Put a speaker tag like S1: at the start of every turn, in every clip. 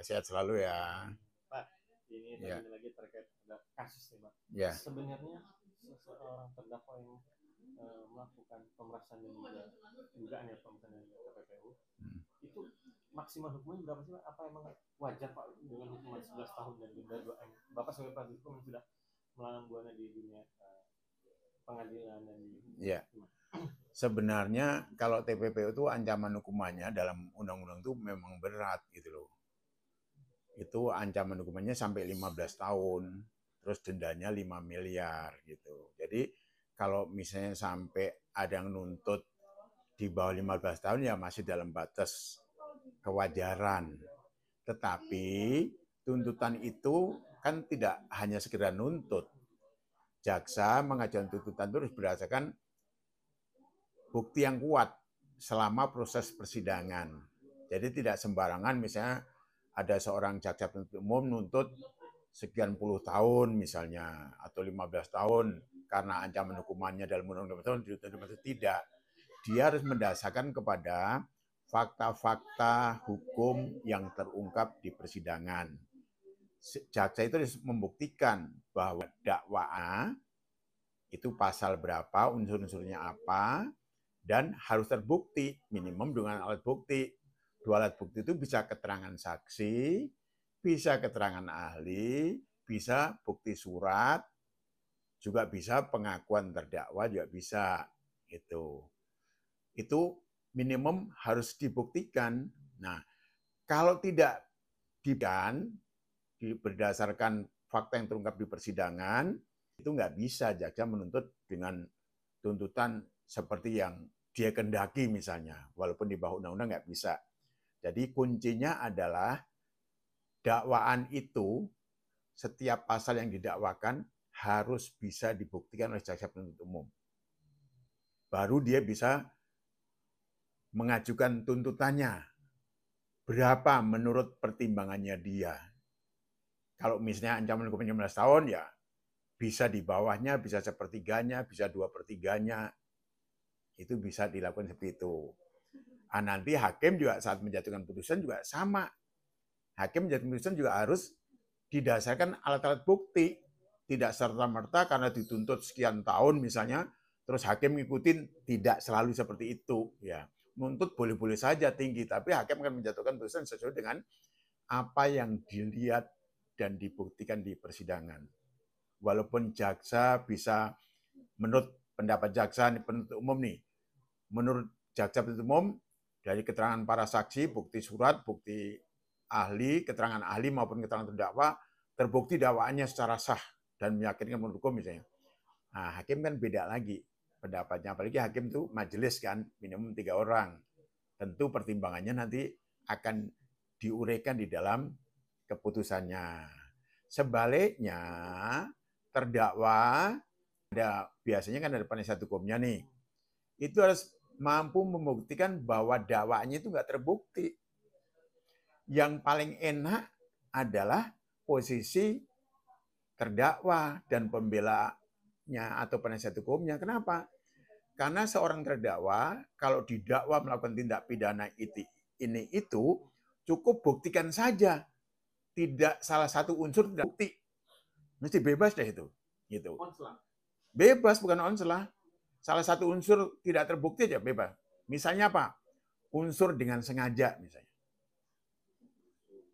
S1: sehat selalu ya.
S2: Pak, ini
S1: Ya.
S2: lagi terkait ada kasus nih, Pak.
S1: Ya.
S2: Sebenarnya seseorang terdakwa yang melakukan pemerasan dan juga dugaan ya pemerasan dan juga KPPU, itu maksimal hukumnya berapa sih, Pak? Apa emang wajar, Pak, dengan hukuman 11 tahun dan denda 2 M? Bapak sebagai praktisi hukum yang sudah melalang buana di dunia pengadilan dan
S1: ya. Sebenarnya kalau TPPU itu ancaman hukumannya dalam undang-undang itu memang berat gitu loh. Itu ancaman hukumannya sampai 15 tahun, terus dendanya 5 miliar gitu. Jadi kalau misalnya sampai ada yang nuntut di bawah 15 tahun ya masih dalam batas kewajaran. Tetapi tuntutan itu kan tidak hanya sekedar nuntut. Jaksa mengajukan tuntutan itu harus berdasarkan bukti yang kuat selama proses persidangan. Jadi tidak sembarangan misalnya ada seorang jaksa penuntut umum nuntut sekian puluh tahun misalnya atau 15 tahun karena ancaman hukumannya dalam undang-undang tahun tidak. Dia harus mendasarkan kepada fakta-fakta hukum yang terungkap di persidangan. Jaksa itu harus membuktikan bahwa dakwaan itu pasal berapa, unsur-unsurnya apa, dan harus terbukti minimum dengan alat bukti. 2 alat bukti itu bisa keterangan saksi, bisa keterangan ahli, bisa bukti surat, juga bisa pengakuan terdakwa juga bisa. Itu minimum harus dibuktikan. Nah, kalau tidak berdasarkan fakta yang terungkap di persidangan, itu nggak bisa jaksa menuntut dengan tuntutan seperti yang dia kendaki misalnya, walaupun di bawah undang-undang nggak bisa. Jadi kuncinya adalah dakwaan itu, setiap pasal yang didakwakan harus bisa dibuktikan oleh jaksa penuntut umum. Baru dia bisa mengajukan tuntutannya. Berapa menurut pertimbangannya dia. Kalau misalnya ancaman hukuman 15 tahun, ya bisa di bawahnya, bisa sepertiganya, bisa 2/3-nya. Itu bisa dilakukan seperti itu. Nanti hakim juga saat menjatuhkan putusan juga sama. Hakim menjatuhkan putusan juga harus didasarkan alat-alat bukti. Tidak serta-merta karena dituntut sekian tahun misalnya, terus hakim ngikutin, tidak selalu seperti itu. Ya, nuntut boleh-boleh saja tinggi, tapi hakim akan menjatuhkan putusan sesuai dengan apa yang dilihat dan dibuktikan di persidangan. Walaupun jaksa bisa, menurut pendapat jaksa penuntut umum nih, menurut jaksa penuntut umum, dari keterangan para saksi, bukti surat, bukti ahli, keterangan ahli maupun keterangan terdakwa, terbukti dakwaannya secara sah dan meyakinkan menurut hukum misalnya. Nah, hakim kan beda lagi pendapatnya, apalagi hakim itu majelis kan, minimum 3 orang. Tentu pertimbangannya nanti akan diuraikan di dalam keputusannya. Sebaliknya, terdakwa, biasanya kan ada penasihat hukumnya nih, itu harus mampu membuktikan bahwa dakwaannya itu nggak terbukti. Yang paling enak adalah posisi terdakwa dan pembelanya atau penasihat hukumnya. Kenapa? Karena seorang terdakwa kalau didakwa melakukan tindak pidana ini itu cukup buktikan saja. Tidak salah satu unsur tidak bukti. Mesti bebas deh itu. Gitu. Bebas bukan onslah. Salah satu unsur tidak terbukti aja bebas. Misalnya apa? Unsur dengan sengaja misalnya.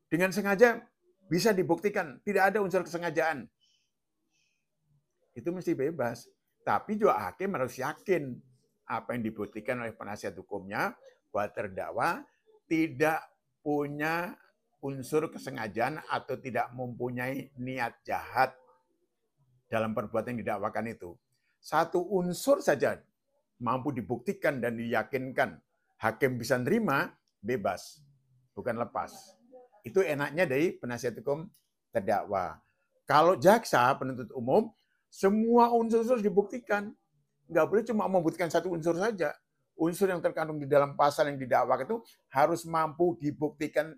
S1: Dengan sengaja bisa dibuktikan, tidak ada unsur kesengajaan. Itu mesti bebas. Tapi juga hakim harus yakin apa yang dibuktikan oleh penasihat hukumnya bahwa terdakwa tidak punya unsur kesengajaan atau tidak mempunyai niat jahat dalam perbuatan yang didakwakan itu. Satu unsur saja mampu dibuktikan dan diyakinkan hakim bisa nerima, bebas, bukan lepas. Itu enaknya dari penasihat hukum terdakwa. Kalau jaksa penuntut umum, semua unsur dibuktikan. Nggak boleh cuma membuktikan satu unsur saja. Unsur yang terkandung di dalam pasal yang didakwakan itu harus mampu dibuktikan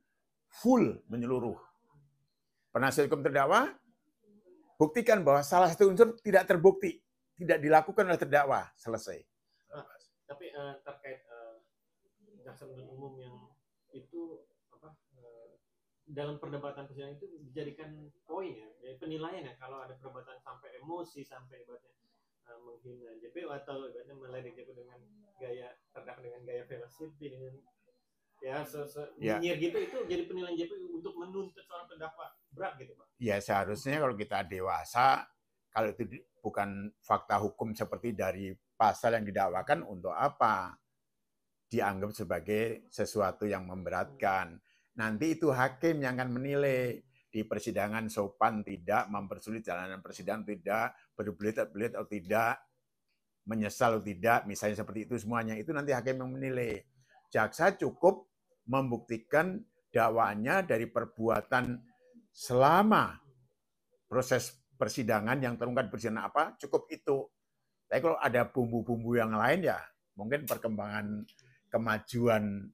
S1: full menyeluruh. Penasihat hukum terdakwa buktikan bahwa salah satu unsur tidak terbukti, tidak dilakukan oleh terdakwa, selesai.
S2: Tapi terkait jaksa penuntut umum yang itu dalam perdebatan persidangan itu dijadikan poin ya, penilaian ya, kalau ada perdebatan sampai emosi, sampai ibaratnya menghina JPU atau ibaratnya meledek JPU dengan gaya terdakwa dengan gaya velocity dengan ya nyinyir gitu, itu jadi penilaian JPU untuk menuntut seorang terdakwa berat gitu Pak.
S1: Ya seharusnya kalau kita dewasa, kalau itu bukan fakta hukum seperti dari pasal yang didakwakan, untuk apa dianggap sebagai sesuatu yang memberatkan. Nanti itu hakim yang akan menilai di persidangan sopan tidak, mempersulit jalanan persidangan tidak, berbelit-belit atau tidak, menyesal atau tidak, misalnya seperti itu semuanya. Itu nanti hakim yang menilai. Jaksa cukup membuktikan dakwaannya dari perbuatan selama proses persidangan yang terungkap persidangan apa, cukup itu. Tapi kalau ada bumbu-bumbu yang lain ya mungkin perkembangan kemajuan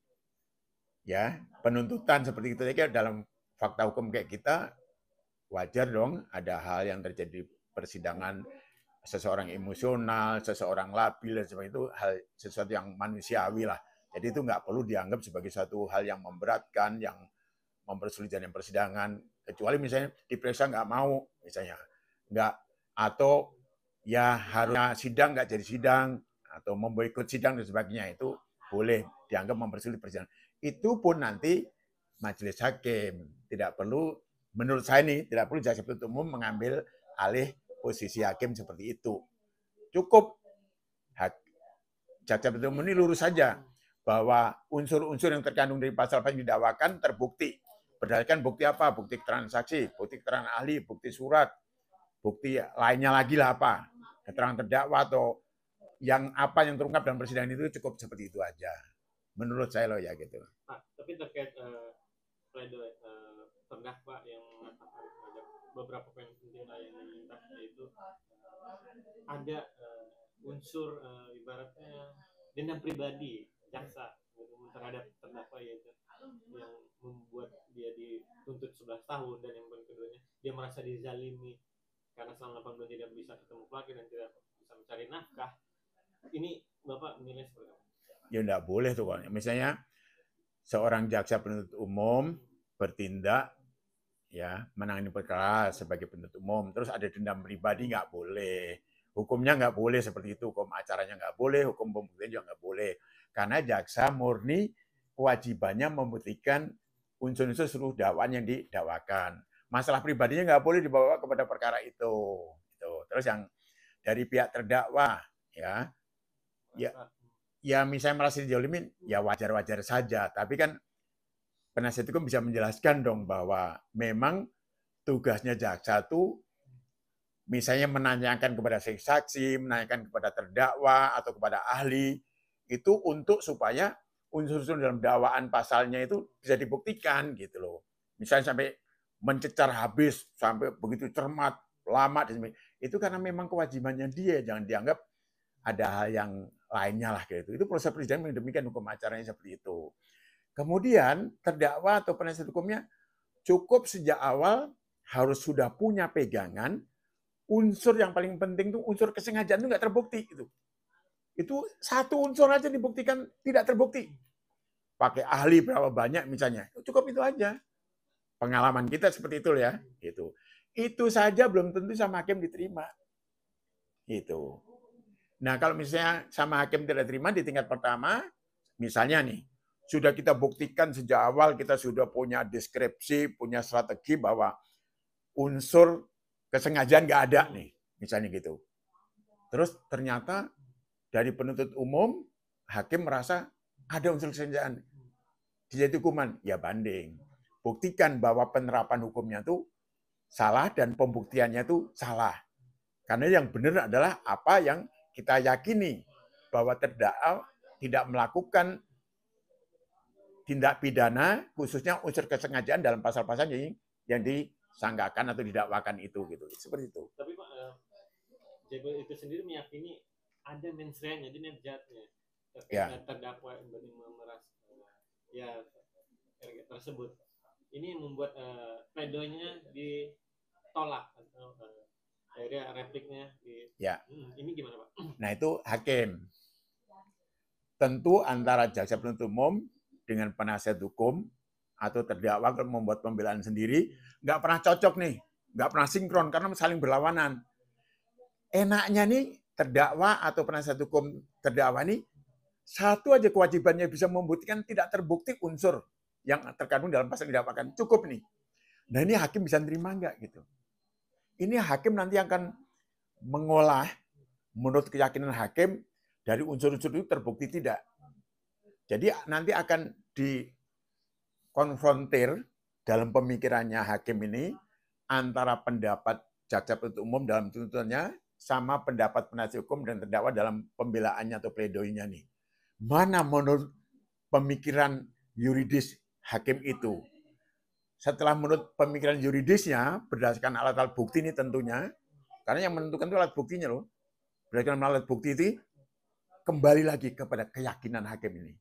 S1: ya penuntutan seperti itu. Jadi dalam fakta hukum kayak kita wajar dong ada hal yang terjadi persidangan, seseorang emosional, seseorang labil dan sebagainya, itu hal sesuatu yang manusiawi lah. Jadi itu nggak perlu dianggap sebagai satu hal yang memberatkan, yang mempersulit jalannya persidangan, kecuali misalnya diperiksa nggak mau, misalnya nggak, atau ya harusnya sidang nggak jadi sidang, atau memboikot sidang dan sebagainya, itu boleh dianggap mempersulit persidangan. Itu pun nanti majelis hakim, tidak perlu, menurut saya nih, tidak perlu jaksa penuntut umum mengambil alih posisi hakim seperti itu. Cukup jaksa penuntut umum ini lurus saja bahwa unsur-unsur yang terkandung dari pasal yang didakwakan terbukti. Berdasarkan bukti apa? Bukti transaksi, bukti keterangan ahli, bukti surat, bukti lainnya lagi lah apa, keterangan terdakwa atau yang apa yang terungkap dalam persidangan itu, cukup seperti itu aja. Menurut saya loh ya gitu.
S2: Pak, tapi terkait pledoi terdakwa yang mengatakan beberapa poin penting yang diminta, yaitu ada unsur ibaratnya dendam pribadi jaksa terhadap terdakwa, yaitu yang membuat dia dituntut 11 tahun, dan yang keduanya dia merasa dizalimi karena selama 8 bulan tidak bisa ketemu keluarga dan tidak bisa mencari nafkah. Ini Bapak menilai seperti apa?
S1: Ya enggak boleh tuh kan. Misalnya seorang jaksa penuntut umum bertindak ya menangani perkara sebagai penuntut umum, terus ada dendam pribadi, nggak boleh. Hukumnya nggak boleh seperti itu, hukum acaranya nggak boleh, hukum pembuktian juga nggak boleh. Karena jaksa murni kewajibannya membuktikan unsur-unsur seluruh dakwaan yang didakwakan. Masalah pribadinya nggak boleh dibawa kepada perkara itu. Terus yang dari pihak terdakwa, ya misalnya merasa dijolimin, ya wajar-wajar saja. Tapi kan penasihat hukum bisa menjelaskan dong bahwa memang tugasnya jaksa itu misalnya menanyakan kepada saksi, menanyakan kepada terdakwa atau kepada ahli, itu untuk supaya unsur-unsur dalam dakwaan pasalnya itu bisa dibuktikan gitu loh. Misalnya sampai mencecar habis, sampai begitu cermat, lama, itu karena memang kewajibannya dia, jangan dianggap ada hal yang lainnya lah gitu. Itu proses persidangan demikian, hukum acaranya seperti itu. Kemudian terdakwa atau penasihat hukumnya cukup sejak awal harus sudah punya pegangan unsur yang paling penting itu unsur kesengajaan itu nggak terbukti itu. Itu satu unsur aja dibuktikan tidak terbukti. Pakai ahli berapa banyak misalnya, cukup itu aja. Pengalaman kita seperti itu ya, gitu. Itu saja belum tentu sama hakim diterima. Itu. Nah, kalau misalnya sama hakim tidak terima di tingkat pertama, misalnya nih, sudah kita buktikan sejak awal, kita sudah punya deskripsi, punya strategi bahwa unsur kesengajaan nggak ada nih, misalnya gitu. Terus ternyata dari penuntut umum, hakim merasa ada unsur kesengajaan, dijatuhi hukuman, ya banding. Buktikan bahwa penerapan hukumnya itu salah dan pembuktiannya itu salah. Karena yang benar adalah apa yang kita yakini, bahwa terdakwa tidak melakukan tindak pidana, khususnya unsur kesengajaan dalam pasal-pasal yang disangkakan atau didakwakan itu, gitu. Seperti itu.
S2: Tapi Pak, JPU itu sendiri meyakini ada mensreanya, jadi netjatnya terdakwa memeras ya tersebut. Ini membuat pledoinya ditolak atau akhirnya repliknya ini gimana Pak?
S1: Nah itu hakim. Tentu antara jaksa penuntut umum dengan penasihat hukum atau terdakwa membuat pembelaan sendiri, nggak pernah cocok nih, nggak pernah sinkron karena saling berlawanan. Enaknya nih terdakwa atau penasihat hukum terdakwa nih satu aja kewajibannya bisa membuktikan tidak terbukti unsur yang terkandung dalam pasal yang didakwakan, cukup nih. Nah ini hakim bisa nerima nggak gitu? Ini hakim nanti akan mengolah menurut keyakinan hakim dari unsur-unsur itu terbukti tidak. Jadi nanti akan dikonfrontir dalam pemikirannya hakim ini antara pendapat jaksa penuntut umum dalam tuntutannya sama pendapat penasihat hukum dan terdakwa dalam pembelaannya atau pledoinya nih. Mana menurut pemikiran yuridis hakim itu? Setelah menurut pemikiran yuridisnya, berdasarkan alat-alat bukti ini tentunya, karena yang menentukan itu alat buktinya loh. Berdasarkan alat bukti itu, kembali lagi kepada keyakinan hakim ini.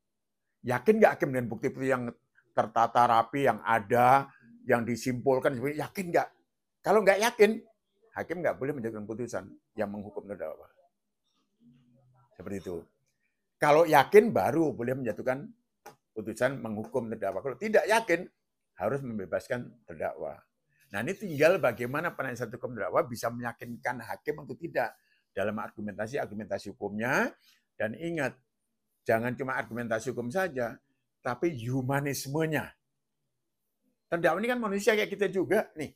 S1: Yakin nggak hakim dengan bukti-bukti yang tertata rapi, yang ada, yang disimpulkan, yakin nggak? Kalau nggak yakin, hakim nggak boleh menjatuhkan putusan yang menghukum terdakwa. Seperti itu. Kalau yakin baru boleh menjatuhkan putusan menghukum terdakwa. Kalau tidak yakin, harus membebaskan terdakwa. Nah ini tinggal bagaimana penasihat hukum terdakwa bisa meyakinkan hakim atau tidak dalam argumentasi hukumnya. Dan ingat, jangan cuma argumentasi hukum saja, tapi humanismenya. Terdakwa ini kan manusia kayak kita juga nih.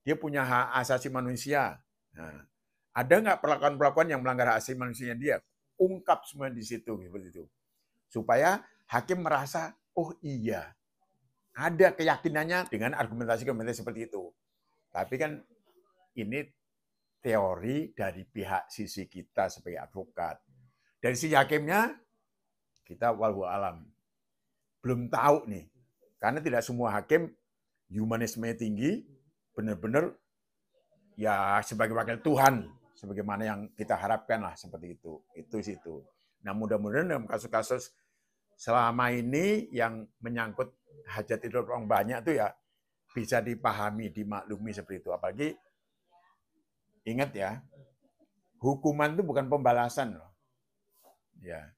S1: Dia punya hak asasi manusia. Nah, ada nggak perlakuan-perlakuan yang melanggar hak asasi manusianya dia? Ungkap semua di situ seperti itu. Supaya hakim merasa, oh iya, ada keyakinannya dengan argumentasi seperti itu. Tapi kan ini teori dari pihak sisi kita sebagai advokat. Dari sisi hakimnya, kita wallahu alam. Belum tahu nih. Karena tidak semua hakim humanisme tinggi, benar-benar ya sebagai wakil Tuhan. Sebagaimana yang kita harapkan lah seperti itu. Itu situ. Nah mudah-mudahan dalam kasus-kasus selama ini yang menyangkut hajat hidup orang banyak itu ya bisa dipahami, dimaklumi seperti itu. Apalagi ingat ya, hukuman itu bukan pembalasan loh. Ya,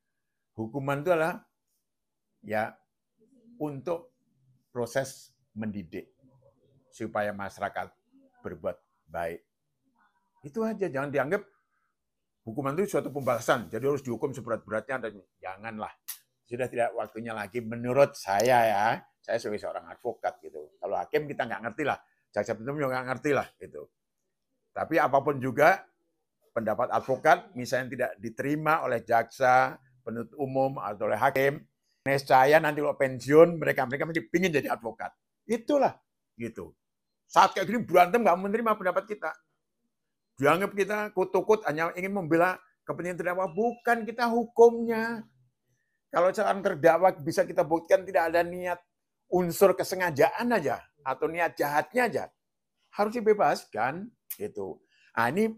S1: hukuman itu adalah ya untuk proses mendidik supaya masyarakat berbuat baik. Itu aja, jangan dianggap hukuman itu suatu pembalasan, jadi harus dihukum seberat-beratnya. Dan janganlah. Sudah tidak waktunya lagi menurut saya ya. Saya sebagai seorang advokat gitu. Kalau hakim kita nggak ngerti lah. Jaksa penuntut umum juga nggak ngerti lah gitu. Tapi apapun juga pendapat advokat misalnya tidak diterima oleh jaksa penuntut umum atau oleh hakim, niscaya nanti kalau pensiun mereka masih pingin jadi advokat. Itulah gitu. Saat kayak gini berantem nggak menerima pendapat kita. Dianggap kita kutuk hanya ingin membela kepentingan terdakwa, bukan kita hukumnya. Kalau seorang terdakwa bisa kita buktikan tidak ada niat unsur kesengajaan aja atau niat jahatnya aja, harus dibebaskan gitu. Nah, ini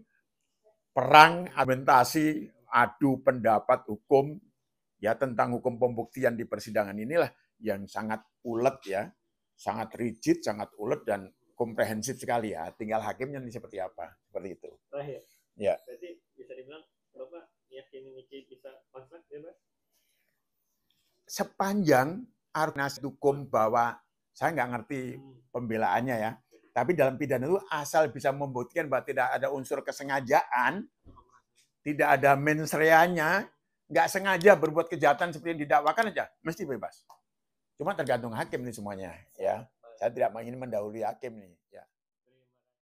S1: perang argumentasi adu pendapat hukum ya tentang hukum pembuktian di persidangan inilah yang sangat ulet ya, sangat rigid, sangat ulet dan komprehensif sekali ya. Tinggal hakimnya ini seperti apa, seperti itu.
S2: Terakhir.
S1: Ya.
S2: Berarti bisa dibilang Bapak yakini Niki bisa kontrak bebas?
S1: Sepanjang argumentasi hukum bahwa saya nggak ngerti pembelaannya ya, tapi dalam pidana itu asal bisa membuktikan bahwa tidak ada unsur kesengajaan, tidak ada mens reanya, nggak sengaja berbuat kejahatan seperti yang didakwakan aja, mesti bebas. Cuma tergantung hakim nih semuanya ya. Saya tidak ingin mendahului hakim nih ya.